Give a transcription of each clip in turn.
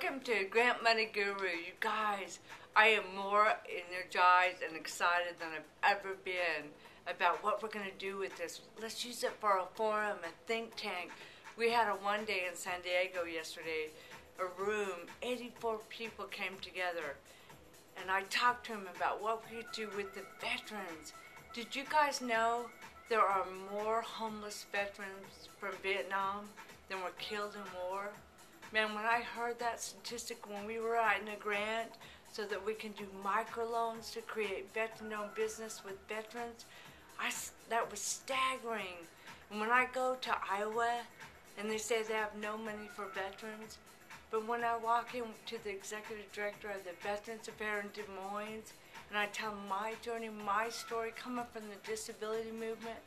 Welcome to Grant Money Guru. You guys, I am more energized and excited than I've ever been about what we're going to do with this. Let's use it for a forum, a think tank. We had a one day in San Diego yesterday, a room, 84 people came together. And I talked to them about what we could do with the veterans. Did you guys know there are more homeless veterans from Vietnam than were killed in war? Man, when I heard that statistic when we were writing a grant so that we can do microloans to create veteran-owned business with veterans, that was staggering. And when I go to Iowa and they say they have no money for veterans, but when I walk in to the executive director of the Veterans Affairs in Des Moines and I tell them my journey, my story coming from the disability movement,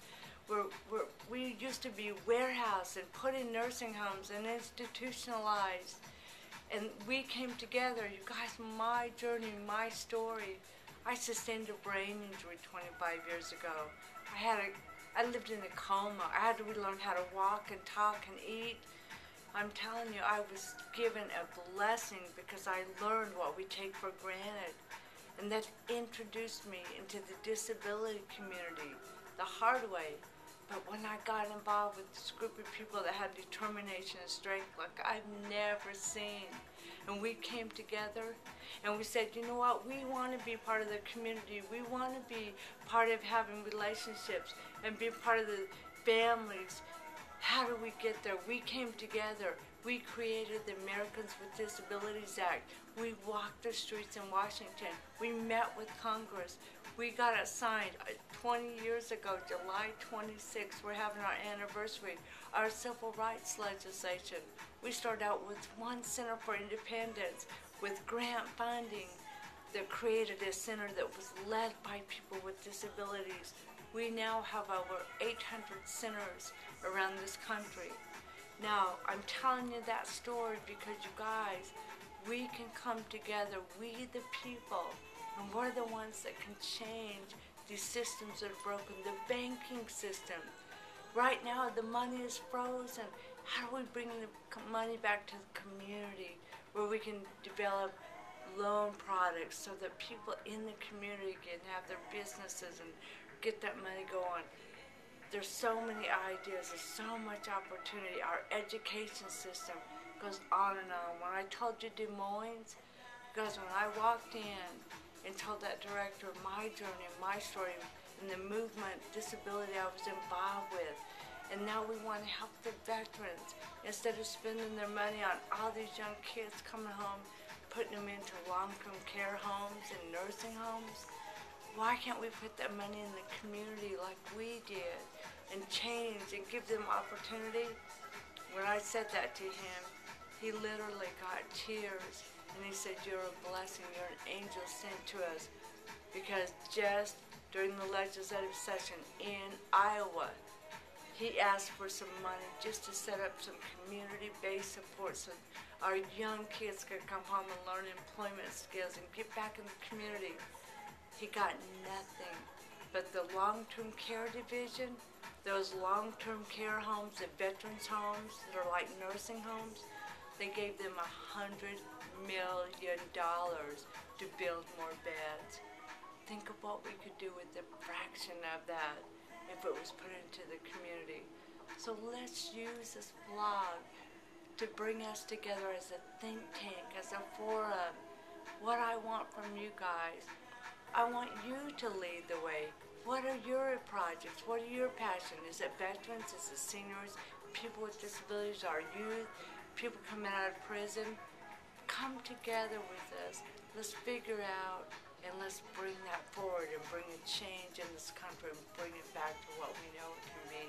where we used to be warehoused and put in nursing homes and institutionalized, and we came together. You guys, my journey, my story. I sustained a brain injury 25 years ago. I lived in a coma. I had to relearn how to walk and talk and eat. I'm telling you, I was given a blessing because I learned what we take for granted. And that introduced me into the disability community the hard way. But when I got involved with this group of people that had determination and strength like I've never seen, and we came together and we said, you know what, we want to be part of the community. We want to be part of having relationships and be part of the families. How do we get there? We came together. We created the Americans with Disabilities Act. We walked the streets in Washington. We met with Congress. We got it signed 20 years ago, July 26th. We're having our anniversary. Our civil rights legislation. We started out with one Center for Independence with grant funding that created a center that was led by people with disabilities. We now have over 800 centers around this country. Now, I'm telling you that story because you guys, we can come together, we the people, and we're the ones that can change these systems that are broken. The banking system. Right now, the money is frozen. How do we bring the money back to the community where we can develop loan products so that people in the community can have their businesses and get that money going? There's so many ideas, there's so much opportunity. Our education system goes on and on. When I told you Des Moines, because when I walked in and told that director my journey, my story, and the movement, disability I was involved with, and now we want to help the veterans. Instead of spending their money on all these young kids coming home, putting them into long-term care homes and nursing homes, why can't we put that money in the community like we did and change and give them opportunity? When I said that to him, he literally got tears and he said, you're a blessing, you're an angel sent to us. Because just during the legislative session in Iowa, he asked for some money just to set up some community-based support so our young kids could come home and learn employment skills and get back in the community. He got nothing. But the long-term care division, those long-term care homes, the veterans homes that are like nursing homes, they gave them $100 million to build more beds. Think of what we could do with a fraction of that if it was put into the community. So let's use this blog to bring us together as a think tank, as a forum. What I want from you guys, I want you to lead the way. What are your projects? What are your passion? Is it veterans? Is it seniors? People with disabilities? Our youth? People coming out of prison? Come together with us. Let's figure out and let's bring that forward and bring a change in this country and bring it back to what we know it can be.